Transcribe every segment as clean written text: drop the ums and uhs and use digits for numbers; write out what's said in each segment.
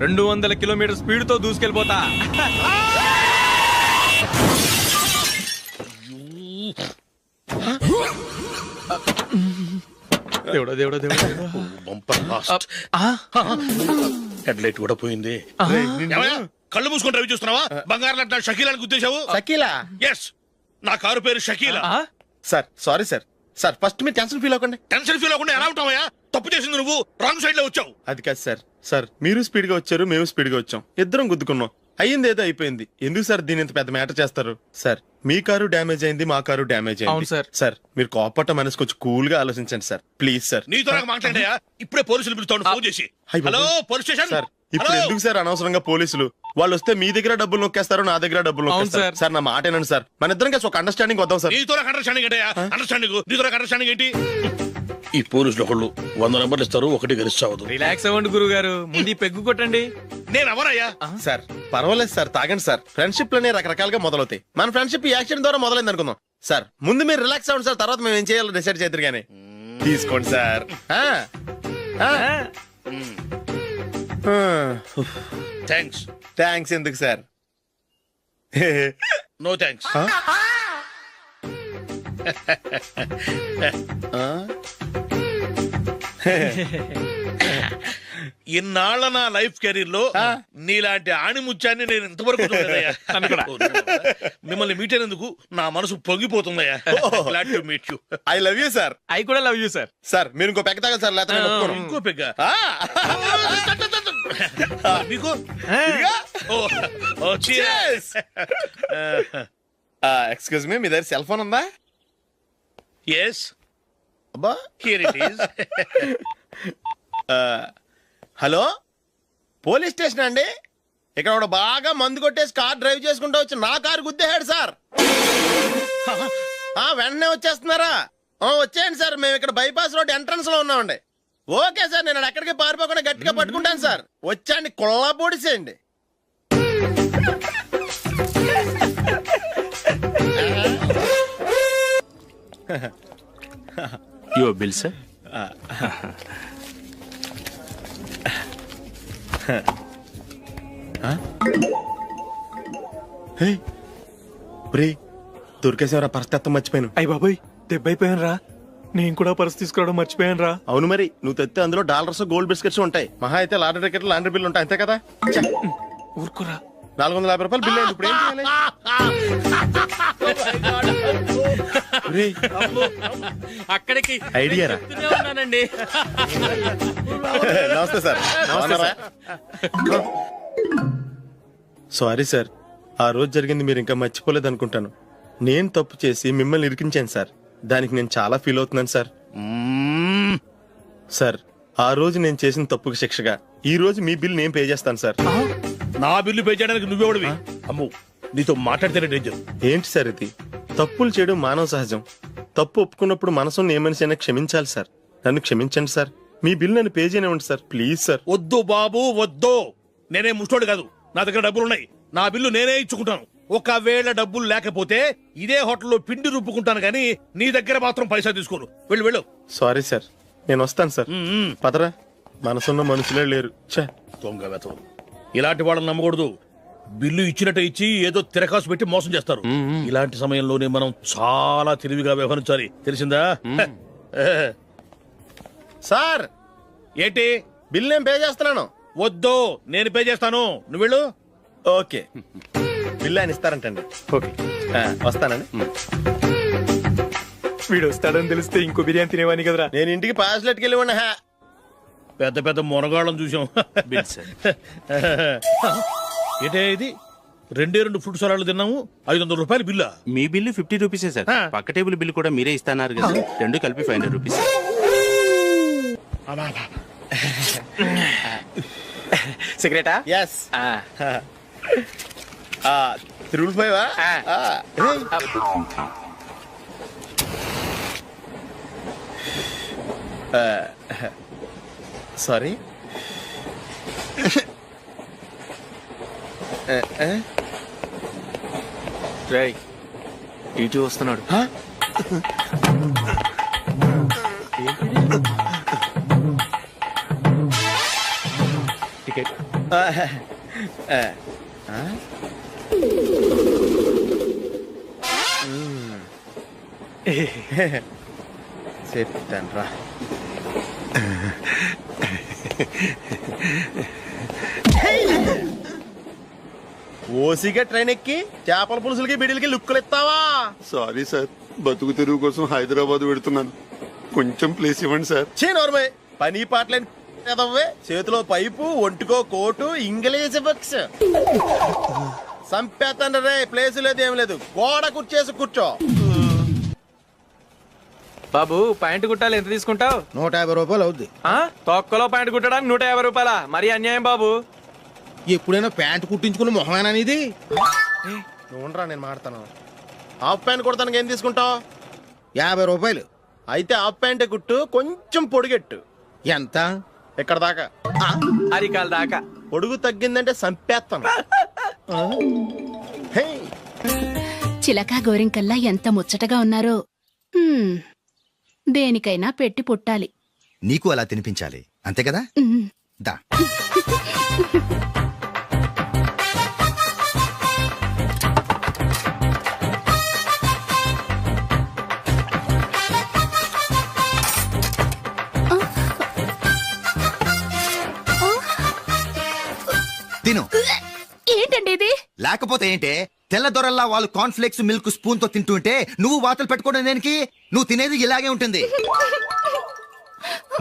200 kilometre speed తో దూసుకెళ్ళిపోతా. దేవుడా దేవుడా దేవుడా, బంపర్ లాస్ట్. హెడ్ లైట్ కూడా పోయింది. కళ్ళు మూసుకొని రవి చూస్తున్నావా? బంగారం లాంటి షకీలాని గుర్తించావు? షకీలా? ఎస్, నా కారు పేరు Shakeela. Sir sorry sir. Sir first మీరు టెన్షన్ ఫీల్ అవ్వకండి. టెన్షన్ ఫీల్ అవ్వకుండా ఎలా ఉంటావయ్యా? తప్పు చేసింది నువ్వు, రాంగ్ సైడ్ లో వచ్చావు. అది కాదు సార్. సార్ మీరు స్పీడ్ గా వచ్చారు, మేము స్పీడ్ గా వచ్చాం, ఇద్దరం గుద్దుకున్నాం. అయ్యింది ఏదో అయిపోయింది. ఎందుకు సార్ దీని ఇంత పెద్ద మ్యాటర్ చేస్తారు? సార్ మీ కారు డ్యామేజ్ అయింది, మా కారు డ్యామేజ్ అయింది. సార్ మీరు కోపట్ట మనసు కొంచెం కూల్ గా ఆలోచించండి సార్, ప్లీజ్ సార్. నీతో నాకు మాట్లాడయా? ఇప్పుడే పోలీసులు పిలుస్తాను, ఫోన్ చేసి. Hello police station. సార్ ఇప్పుడు ఎందుకు సార్ అనవసరంగా పోలీసులు? వాళ్ళు వస్తే మీ దగ్గర డబ్బులు నొక్కేస్తారు, నా దగ్గర డబ్బులు నొక్కేస్తారు. సార్ నా మాట ఏనండి సార్, మన ఇద్దరం కలిసి ఒక అండర్స్టాండింగ్ వద్దాం సార్. నీతో నాకు అండర్స్టాండింగ్ ఏంటయ్యా? అండర్స్టాండింగ్ నీతో నాకు అండర్స్టాండింగ్ ఏంటి? ఈ పోలీసులు ఒకళ్ళు 100 నెంబర్లు ఇస్తారు, ఒకటి గెలిచావదు. రిలాక్స్ అవ్వండి గురువు గారు, ముందు పెగ్గు కొట్టండి. నేను ఎవరయ్యా? సార్ పర్వాలేదు సార్, తాగండి సార్. ఫ్రెండ్షిప్ లోనే రకరకాలుగా మొదలవుతాయి. మన ఫ్రెండ్షిప్ ఈ యాక్సిడెంట్ ద్వారా మొదలైంది అనుకుందాం. సార్ ముందు మీరు రిలాక్స్ అవ్వండి సార్, తర్వాత మేము ఏం చేయాలో డిసైడ్ చేద్దరు గానీ. తీసుకోండి సార్. థ్యాంక్స్. థ్యాంక్స్ ఎందుకు సార్? No thanks. ఇన్నాళ్ళ నా లైఫ్ కెరీర్ లో నీలాంటి ఆణిముత్యాన్ని నేను ఇంతవరకు చూడలేదయ్యా. మిమ్మల్ని మీట్ అయినందుకు నా మనసు పొంగిపోతుందయ్యా. Glad to meet you. I love you sir. I కూడా లవ్ యూ సార్. సార్ మీరు ఇంకో పెక్క తాగండి సార్, లేకపోతే ఇంకో పెగ్గ మీకు. ఎక్స్క్యూజ్ మీ, మీ దగ్గర సెల్ ఫోన్ ఉందా? ఎస్, అబ్బా here it is. Hello, police station అండి. ఇక్కడ ఒకడు బాగా మందు కొట్టేసి కార్ డ్రైవ్ చేసుకుంటూ వచ్చి నా కారు గుద్దేశాడు సార్. వెంటనే వచ్చేస్తున్నారా? వచ్చేయండి సార్, మేము ఇక్కడ బైపాస్ రోడ్ ఎంట్రన్స్ లో ఉన్నామండి. ఓకే సార్, నేను ఎక్కడికి పారిపోకుండా గట్టిగా పట్టుకుంటాను సార్. వచ్చాండి, కుళ్ళ పొడిసేయండి. Your bill, sir. దొరికేసేవరా, పరిస్థితి మర్చిపోయాను. అయ్య బాబాయ్, దెబ్బైపోయాను రా. నేను కూడా పర్స్ తీసుకురావడం మర్చిపోయాను రా. అవును మరి, నువ్వు తెస్తే అందులో డాలర్స్, గోల్డ్ బిస్కెట్స్ ఉంటాయి. మహా అయితే లాటరీ టికెట్, లాండ్రీ బిల్లు ఉంటాయి, అంతే కదా? ఊరుకురా. 450 రూపాయలు బిల్లు అయింది. ఇప్పుడు ఏం చేయాలి? అక్కడికి ఐడియా రా. ఉన్నానండి. నమస్తే సార్. సారీ సార్, ఆ రోజు జరిగింది మీరు ఇంకా మర్చిపోలేదు అనుకుంటాను. నేను తప్పు చేసి మిమ్మల్ని ఇరికించాను సార్, దానికి నేను చాలా ఫీల్ అవుతున్నాను సార్. సార్ ఆ రోజు నేను చేసిన తప్పుకి శిక్షగా ఈ రోజు మీ బిల్ నేను పే చేస్తాను సార్. నా బిల్లు పే చేయడానికి నువ్వెవడివి? అమ్మో, నీతో మాట్లాడితేనే డేంజర్. ఏంటి సార్ ఇది? తప్పులు చేయడం మానవ సహజం. తప్పు ఒప్పుకున్నప్పుడు మనసుని ఏ మనిషి అయినా క్షమించాలి సార్. నన్ను క్షమించండి సార్, మీ బిల్ నన్ను పే చేయనివ్వండి సార్, ప్లీజ్ సార్. వద్దు బాబు వద్దు, నేనే ముష్టోడు కాదు, నా దగ్గర డబ్బులున్నాయి. నా బిల్లు నేనే ఇచ్చుకుంటాను. ఒకవేళ డబ్బులు లేకపోతే ఇదే హోటల్లో పిండి రుబ్బుకుంటాను, కానీ నీ దగ్గర మాత్రం పైసా తీసుకోను. వెళ్ళు వెళ్ళు. సారీ సార్, నేను వస్తాను సార్. పదరా, మనసున్న మనుషులే లేరు. దొంగ వెతవు, ఇలాంటి వాళ్ళని నమ్మకూడదు. బిల్లు ఇచ్చినట్టు ఇచ్చి ఏదో తిరకాసు పెట్టి మోసం చేస్తారు. ఇలాంటి సమయంలోనే మనం చాలా తెలివిగా వ్యవహరించాలి, తెలిసిందా? సార్ ఏంటి? బిల్ నేను పే చేస్తున్నాను. వద్దు, నేను పే చేస్తాను, నువ్వు వెళ్ళు. ఓకే, బిల్ ఆయన ఇస్తారంటండి. ఓకే, వస్తానండి. వీడు వస్తాడని తెలిస్తే ఇంకో బిర్యానీ తినేవాని కదరా. నేను ఇంటికి పాస్లెట్కి వెళ్ళి ఉన్నా. పెద్ద పెద్ద మునగాళ్ళం చూసాం. Bill, sir. ఏంటే ఇది? 2 ఫుడ్ సలాడ్లు తిన్నాము, 500 రూపాయలు బిల్లా? మీ బిల్లు 50 రూపీసే సార్. పక్క టేబుల్ బిల్లు కూడా మీరే ఇస్తాన్నారు కదా, రెండు కలిపి 500 రూపీస్. సిగరెటా? ఎస్. 3 సారీ. రేయ్, ఇటు వస్తున్నాడు. టికెట్. చెప్తాను రా. ఓసిగా ట్రైన్ ఎక్కి చేపల పులుసులకి బిడిలకి లుక్కులు ఇస్తావా? సారీ సార్, బతుకు తెరువు కోసం హైదరాబాద్ పెడుతున్నాను. కొంచెం ప్లేస్ ఇవ్వండి సార్. చే నోర్మే, పని పాటలేని కదవ్వే. చేతిలో పైపు, ఒంటికో కోటు, ఇంగ్లీష్ బుక్స్. సంపేతండ్రి రే, ప్లేస్ లేదు ఏం లేదు. గోడ కుర్చేసి కూర్చో. బాబు ప్యాంటు కుట్టాలి, ఎంత తీసుకుంటావు? 150 రూపాయలు అవుద్ది. తొక్కలో ప్యాంటు కుట్టడానికి 150 రూపాయల? మరి అన్యాయం బాబు. ఎప్పుడైనా ప్యాంటు కుట్టించుకున్న మొహమేనా ఇది? నువ్వురా, నేను మాడతాను. హాఫ్ ప్యాంట్ కుడతానికి ఏం తీసుకుంటావు? 50 రూపాయలు. అయితే హాఫ్ ప్యాంటే కుట్టు, కొంచెం పొడిగెట్టు. ఎంత? ఇక్కడ దాకా. అరికాల దాకా. పొడుగు తగ్గిందంటే సంపేస్తాను. హే, చిలకా గోరింకల్లా ఎంత ముచ్చటగా ఉన్నారో. దేనికైనా పెట్టి పుట్టాలి. నీకు అలా తినిపించాలి, అంతే కదా? దా. తిను. ఏంటండి ఇది? లేకపోతే ఏంటే, తెల్ల దొరల్లా వాళ్ళు కార్న్ఫ్లేక్స్ మిల్క్ స్పూన్ తో తింటుంటే నువ్వు వాతలు పెట్టుకోవడం దేనికి? నువ్వు తినేది ఇలాగే ఉంటుంది.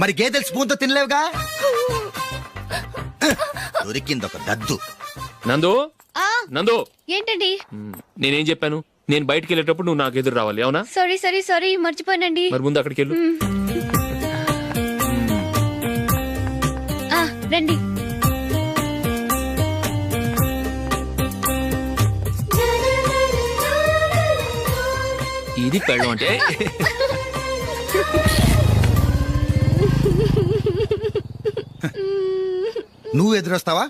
మరి గేదెలు స్పూన్ తో తినలేవుగా. దొరికిందొక దద్దు. నందు, నందు, ఏంటండి? నేనేం చెప్పాను? నేను బయటికి వెళ్ళేటప్పుడు నువ్వు నాకు ఎదురు రావాలి, అవునా? సారీ మర్చిపోయానండి. మరి ముందు అక్కడికి వెళ్ళు. రండి. ఇది పెళ్ళం అంటే. నువ్వు ఎదురొస్తావా?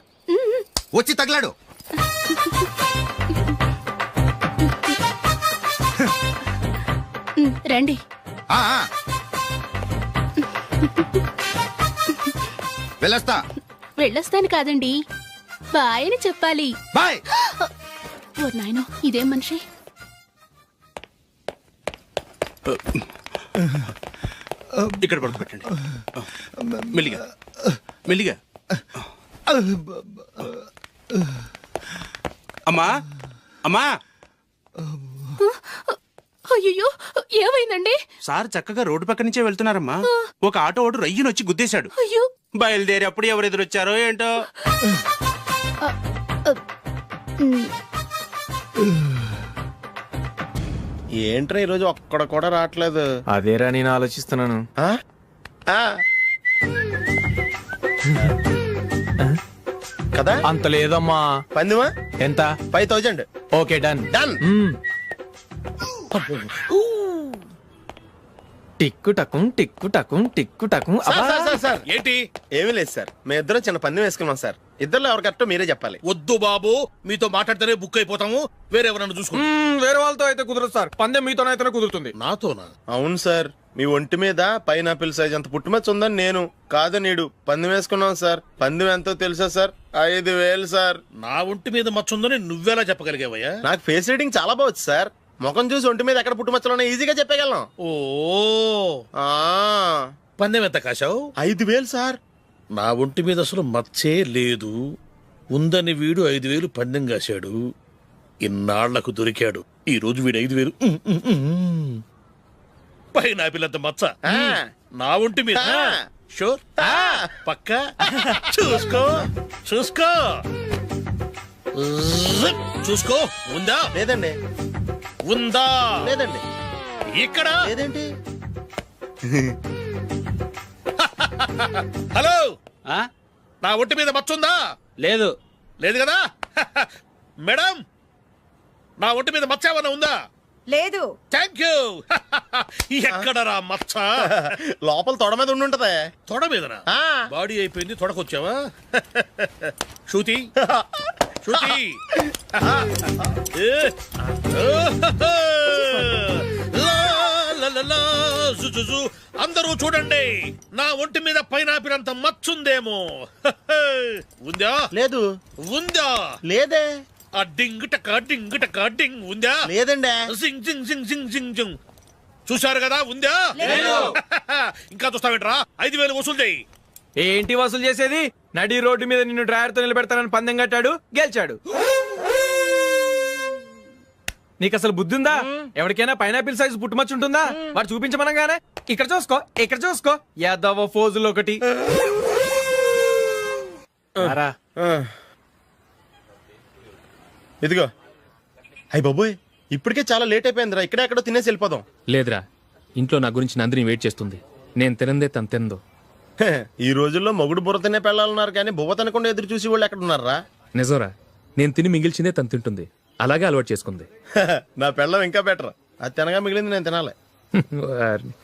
వచ్చి తగలాడు. రండి. ఆ, ఆ. వెళ్ళొస్తా. వెళ్ళొస్తాను కాదండి, బాయ్ అని చెప్పాలి. బాయ్. ఓ నాయనో, ఇదేం మనిషి? ఇక్కడ పడుకోబెట్టండి. మెల్లిగా మెల్లిగా. అమ్మా, అమ్మా. అయ్యో, ఏమైందండి? సార్ చక్కగా రోడ్డు పక్క నుంచే వెళ్తున్నారమ్మా. ఒక ఆటో ఓడు రయ్యను వచ్చి గుద్దేశాడు. అయ్యో. బయలుదేరి అప్పుడు ఎవరు ఎదురొచ్చారో ఏంటో. ఏంట్రా ఈరోజు ఒక్కడ కూడా రావట్లేదు? అదేరా నేను ఆలోచిస్తున్నాను. ఆ? ఆ. కదా అంత లేదమ్మా. పందిమా ఎంత? 5000. Okay, done. డన్. టిక్కు టకుం టిక్కు టకుం టిక్కు టకుం. సార్ ఏంటి? ఏమీ లేదు సార్, మేము ఇద్దరం చిన్న పందెం వేసుకున్నాం సార్. ఇద్దరులో ఎవరు కరెక్టో మీరే చెప్పాలి. వద్దు బాబు, మీతో మాట్లాడితేనే బుక్ అయిపోతాము. వేరే ఎవరన్నా చూసుకుంటాం. వేరే వాళ్ళతో అయితే కుదరదు సార్, పందెం మీతోనైతేనే కుదురుతుంది. నాతోనా? అవును సార్, మీ ఒంటి మీద పైనాపిల్ సైజ్ అంత పుట్టుమచ్చ ఉందని నేను కాదు నీడు పందెం వేసుకున్నాం సార్. పందెం ఎంతో తెలుసా సార్? 5000 సార్. నా ఒంటి మీద మచ్చ ఉందని నువ్వెలా చెప్పగలిగావయ్యా? నాకు ఫేస్ రీడింగ్ చాలా బాగుంది సార్. ముఖం చూసి ఒంటి మీద ఎక్కడ పుట్టుమచ్చలో ఈజీగా చెప్పగలం. ఓ, ఆ, పందెం ఎంత కాశావు? 5000 సార్. నా ఒంటి మీద అసలు మచ్చే లేదు. ఉందని వీడు 5000 పందెం కాశాడు. ఇన్నాళ్లకు దొరికాడు. ఈ రోజు వీడు 5000. పైన పిల్లంత మచ్చ నా ఒంటి మీద. షూర్, పక్క. చూసుకో చూసుకో చూసుకో. ఉందా? లేదండి. ఉందా? లేదండి. ఇక్కడ లేదేంటి? హలో, నా ఒంటి మీద మచ్చ ఉందా? లేదు. లేదు కదా? మేడం, నా ఒంటి మీద మచ్చ ఏమన్నా ఉందా? లేదు. Thank you. ఎక్కడరా మచ్చ? లోపల తొడ మీద ఉండుంటదే. తొడ మీదనా? ఆ. బాడీ అయిపోయింది, తొడకొచ్చావా? శృతి, శృతి. లా, లా, లలలా, జుజుజు. అందరూ చూడండి, నా ఒంటి మీద పైనాపిల్ అంత మచ్చుందేమో. ఉందా? లేదు. ఉందా? లేదే. ఆ డింగ్ టక డింగ్ ఉందా? లేదండి. జింగ్ జింగ్ జింగ్ జింగ్ జింగ్ జింగ్. చూశారు కదా, ఉందా? ఇంకా చూస్తావేంట్రా? 5,000 వసూలు చేయి. ఏంటి వసూలు చేసేది? నడి రోడ్డు మీద నిన్ను డ్రైవర్ తో నిలబెడతానని పందెం కట్టాడు, గెలిచాడు. నీకు అసలు బుద్ధి ఉందా? ఎవరికైనా పైనాపిల్ సైజ్ పుట్టుమచ్చు ఉంటుందా? వాడు చూపించమనగానే ఇక్కడ చూసుకో యాదవ ఫోజులు ఒకటి. రా. ఇదిగో. అయ్య బాబోయ్, ఇప్పటికే చాలా లేట్ అయిపోయిందిరా. ఇక్కడే ఎక్కడో తినేసి వెళ్ళిపోదాం. లేదురా, ఇంట్లో నా గురించి నందిని వెయిట్ చేస్తుంది. నేను తినందే తను తిందో. హే, ఈ రోజుల్లో మొగుడు బుర్ర తినే పెళ్ళాలన్నారు కానీ బువ్వ తినకుండా ఎదురు చూసి వాళ్ళు ఎక్కడ ఉన్నారా? నిజంరా, నేను తిని మిగిల్చిందే తను తింటుంది. అలాగే అలవాటు చేసుకుంది. నా పెళ్ళం ఇంకా బెటర్. అది తినగా మిగిలింది నేను తినాలి. వారిని.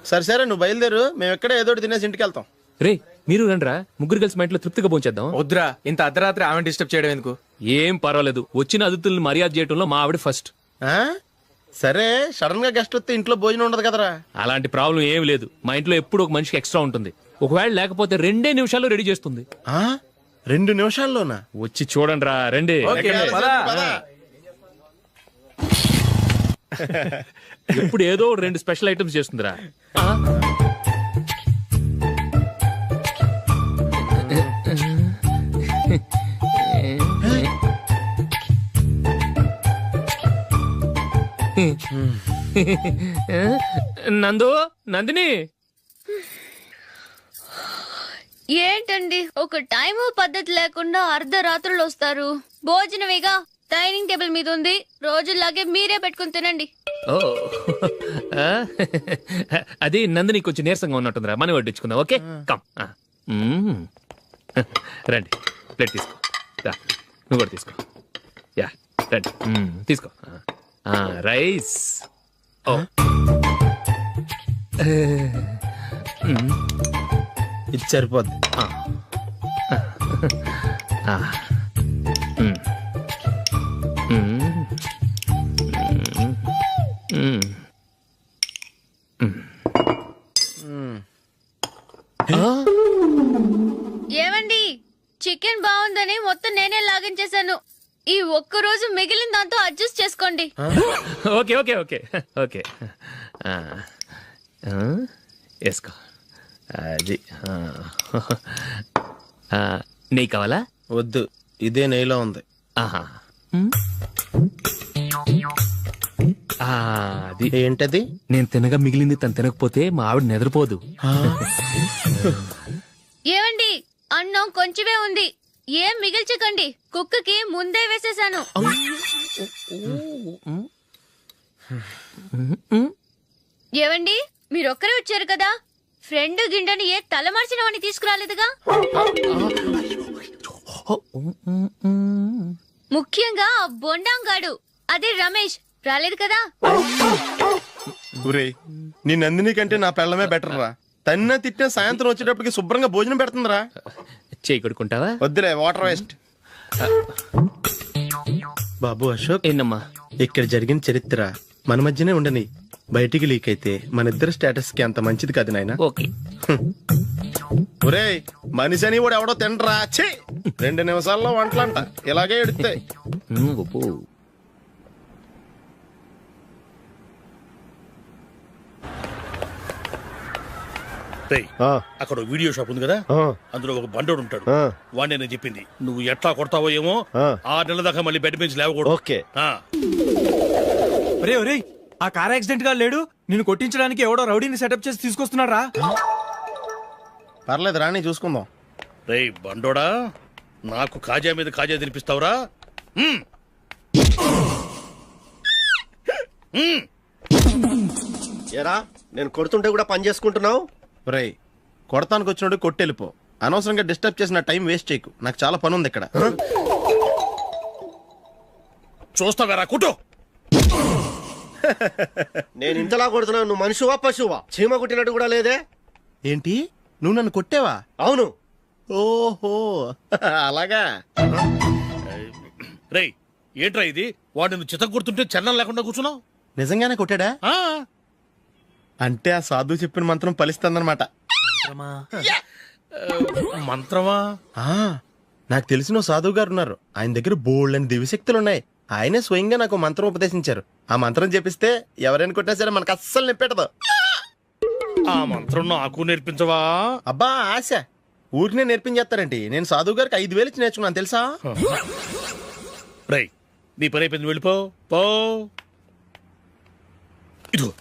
సరే నువ్వు బయలుదేరు, మేము ఎక్కడే ఏదో ఒకటి తినేసి ఇంటికి వెళ్తాం. రే, మీరు రండిరా, ముగ్గురు కలిసి మా ఇంట్లో తృప్తిగా పోంచేద్దాం. వద్దురా, ఇంత అర్ధరాత్రి ఆమె డిస్టర్బ్ చేయడం ఎందుకు? ఏం పర్వాలేదు, వచ్చిన అతిథుల్ని మర్యాద చేయడంలో మా ఆవిడ ఫస్ట్. ఆ? సరే, సడన్ గా గెస్ట్ వస్తే ఇంట్లో భోజనం ఉండదు కదరా? అలాంటి ప్రాబ్లం ఏం లేదు. మా ఇంట్లో ఎప్పుడు ఒక మనిషికి ఎక్స్ట్రా ఉంటుంది. ఒకవేళ లేకపోతే 2 నిమిషాల్లో రెడీ చేస్తుంది. 2 నిమిషాల్లోనా? వచ్చి చూడండి రా, రండి. ఎప్పుడు ఏదో 2 స్పెషల్ ఐటమ్స్ చేస్తుందిరా. నందిని, ఏంటండి ఒక టైము పద్ధతి లేకుండా అర్ధరాత్రులు వస్తారు? భోజనమేగా డైనింగ్ టేబుల్ మీద ఉంది, రోజుల్లాగే మీరే పెట్టుకుని తినండి. ఓ అది నందిని కొంచెం నీరసంగా ఉన్నట్టుందిరా, మనం వడ్డించుకుందాం. Okay, come. రండి, ప్లేట్ తీసుకో. నువ్వు కూడా తీసుకో. యా, రండి, తీసుకో. రైస్. ఓ ఇది సరిపోద్ది. ఏమండి, చికెన్ బాగుందని మొత్తం నేనే లాగించేశాను. ఈ ఒక్క రోజు మిగిలిన దాంతో అడ్జస్ట్ చేసుకోండి. ఓకే ఓకే ఓకే ఓకే, వేసుకో. అది నెయ్యి కావాలా? వద్దు, ఇదే నెయ్యిలో ఉంది. ఆహా, అది ఏంటది? నేను తినగా మిగిలింది తను తినకపోతే మా ఆవిడ నిద్రపోదు. ఏమండి, అన్నం కొంచెమే ఉంది, ఏం మిగిల్చకండి. కుక్కకి ముందే వేసేసాను. ఏవండి, మీరొక్కరే వచ్చారు కదా, ఫ్రెండ్ గిండెని ఏ తలమార్చిన వాడిని తీసుకురాలేదుగా? ముఖ్యంగా ఆ బొండాంగాడు, అదే రమేష్, రాలేదు కదా? ఊరేయ్, నీ నందిని కంటే నా పెళ్ళమే బెటర్ రా. తన్న తిట్టిన సాయంత్రం వచ్చేటప్పటికి శుభ్రంగా భోజనం పెడుతుందిరా. చేయి కొడుకుంటావా? వద్దులే, వాటర్ వేస్ట్. బాబు అశోక్, ఏంటమ్మా? ఇక్కడ జరిగిన చరిత్ర మన మధ్యనే ఉండని, బయటికి లీక్ అయితే మన ఇద్దరు స్టేటస్ కి అంత మంచిది కాదు నాయన. ఓకే. ఒరేయ్, మనిషి అని కూడా ఎవడో తినరా. 2 నిమిషాల్లో వంటలంట, ఇలాగే ఎడుతాయి. అక్కడ వీడియో షాప్ ఉంది కదా, అందులో ఒక బండోడు ఉంటాడు. వాడిని నేను చెప్పింది, నువ్వు ఎట్లా కొడతావో ఏమో, 6 నెలల దాకా మళ్ళీ బెడ్ బెంచ్ లేవకూడదు. ఓకే. ఒరేయ్, ఆ కార్ యాక్సిడెంట్ గా లేడు, నిన్ను కొట్టించడానికి ఎవడో రౌడీని సెటప్ చేసి తీసుకొస్తున్నారా? పర్లేదు, రాని చూసుకుందాం. రేయ్ బండోడా, నాకు కాజా మీద కాజా తినిపిస్తావురా? ఏరా, నేను కొడుతుంటే కూడా పని చేసుకుంటున్నావు? రేయ్, కొడతానికి వచ్చినట్టు కొట్టెళ్ళిపో. అనవసరంగా డిస్టర్బ్ చేసిన టైం వేస్ట్ చేయకు, నాకు చాలా పని ఉంది ఇక్కడ. చూస్తావేరా, కుట్టు. నేను ఇంతలా కొడుతున్నావు, నువ్వు మనిషివా పశువా? చీమ కుట్టినట్టు కూడా లేదే. ఏంటి, నువ్వు నన్ను కొట్టేవా? అవును. ఓహో, అలాగా. రేయ్, ఏంట్రా ఇది? వాడు నువ్వు చిత్త కొడుతుంటే చలనం లేకుండా కూర్చున్నావు. నిజంగానే కొట్టాడా? అంటే ఆ సాధువు చెప్పిన మంత్రం ఫలిస్తుందన్నమాట. మంత్రమా? నాకు తెలిసిన ఓ సాధువు గారు ఉన్నారు. ఆయన దగ్గర బోల్డ్ అని దివ్యశక్తులు ఉన్నాయి. ఆయనే స్వయంగా నాకు మంత్రం ఉపదేశించారు. ఆ మంత్రం చెప్పిస్తే ఎవరైనా కొట్టినా సరే మనకు అస్సలు నిప్పెట్టదు. ఆ మంత్రం నాకు నేర్పించవా? అబ్బా ఆశ, ఊరినే నేర్పించేస్తారండి. నేను సాధువు గారికి 5,000 ఇచ్చి నేర్చుకున్నాను తెలుసా. రై, నీ పని అయిపోయింది, వెళ్ళిపో పో. ఇదిగో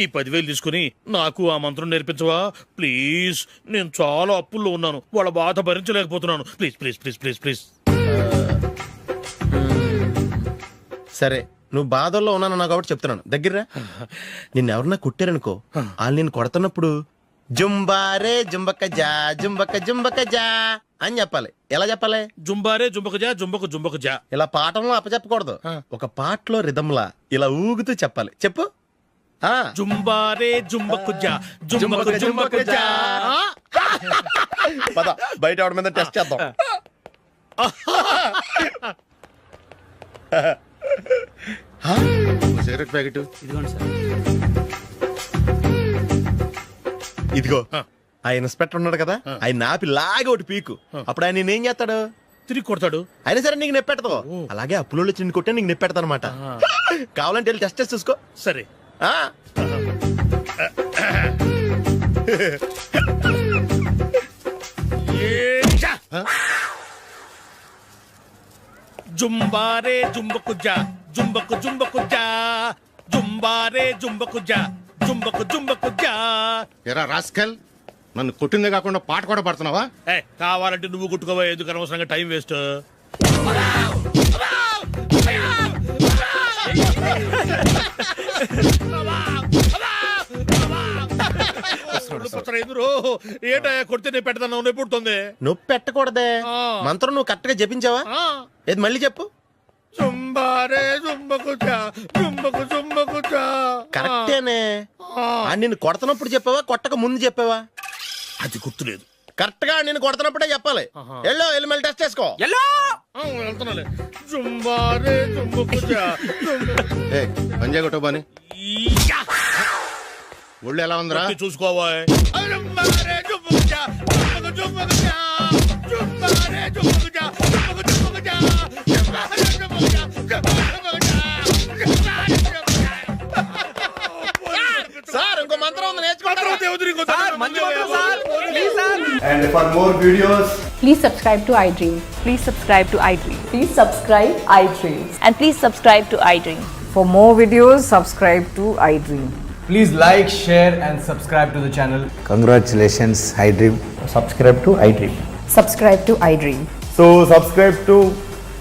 ఈ 10,000 తీసుకుని నాకు ఆ మంత్రం నేర్పించవా ప్లీజ్. నేను చాలా అప్పుల్లో ఉన్నాను, వాళ్ళ బాధ భరించలేకపోతున్నాను. Please please please please please. సరే, నువ్వు బాధల్లో ఉన్నాను నాకు కాబట్టి చెప్తున్నాను. దగ్గర నిన్నెవరన్నా కుట్టారనుకో, వాళ్ళు నేను కొడుతున్నప్పుడు జుంబారే జుంబక జా జుంబక జుంబక జా అని చెప్పాలి. ఎలా చెప్పాలి? జుంబారే జుంబకు జా జుంబకు జుంబకు జా. ఇలా పాఠంలో అప్పచెప్పకూడదు. ఒక పాటలో రిధంలా ఇలా ఊగుతూ చెప్పాలి. చెప్పు. జుంబారే జుంబకు జా జుంబకు జుంబకు జా. పద బయట ఆవిడ మీద టెస్ట్ చేద్దాం. సిగరెట్ ప్యాకెట్ ఇదిగో. ఆ ఇన్స్పెక్టర్ ఉన్నాడు కదా, ఆయన ఆపి లాగా ఒకటి పీకు. అప్పుడు ఆయన నేనేం చేస్తాడు? తిరిగి కొడతాడు. అయినా సరే నీకు నెప్పెడతావు. అలాగే అప్పులో చిన్న కొట్టే నీకు నెప్పెడతా అనమాట. కావాలంటే వెళ్ళి టెస్ట్ చేసి చూసుకో. సరే. జుంబారే జుంబకు జా జుంబకు జుంబకు జా జుంబారే జుంబకు జా జుంబకు జుంబకు జా. ఎరా రాస్కల్, నన్ను కొట్టిందే కాకుండా పాట కూడా పడుతున్నావా? కావాలంటే నువ్వు కొట్టుకోవా, ఎందుకు అనవసరంగా టైం వేస్ట్. ఏటా కొడితే నేను పెడతాను, నొప్పి పుడుతుంది. నొప్పి పెట్టకూడదే. మంత్రం నువ్వు కరెక్ట్ గా జపించావా? ఏది మళ్ళీ చెప్పు. జుంబారే జుంబకు జా జుంబకు జుంబకు జా. కరెక్టేనే. నిన్ను కొడుతున్నప్పుడు చెప్పావా, కొట్టక ముందు చెప్పావా? అది గుర్తులేదు. కరెక్ట్ గా నేను కొడుతున్నప్పుడే చెప్పాలి. ఎల్లో వెళ్ళి మళ్ళీ టెస్ట్ చేసుకో. వెళ్తున్నాలే. జుంబారే జుంబకు జా పంజా కొట్టబాని ఒళ్ళు ఎలా ఉందిరా చూసుకోవా. సార్ ఇంకో మంత్రం ఉంది, నేర్చుకోవడం. And for more videos, Please subscribe to iDream. Please subscribe to iDream. Please subscribe iDream. And please subscribe to iDream. For more videos, subscribe to iDream. Please like, share and subscribe to the channel. congratulations, iDream. Subscribe to iDream. Subscribe to iDream. So subscribe to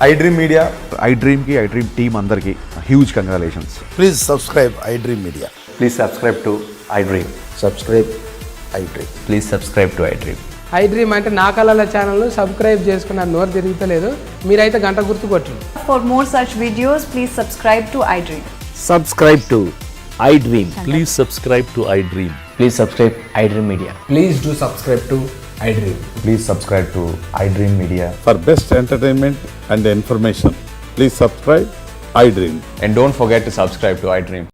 iDream Media. iDream ki iDream team andarki huge congratulations. Please subscribe iDream Media. Please subscribe to iDream. Subscribe iDream. Please subscribe to iDream. iDream అంటే నా కళల channel subscribe చేసుకున్న నోరు తిరుగుతలేదు. మీరైతే గంట గుర్తు కొట్టండి. For more such videos, please subscribe to iDream. Subscribe to iDream. Please subscribe to iDream. Please subscribe iDream Media. Please do subscribe to iDream. Please subscribe to iDream Media. For best entertainment and information, please subscribe iDream. And don't forget to subscribe to iDream.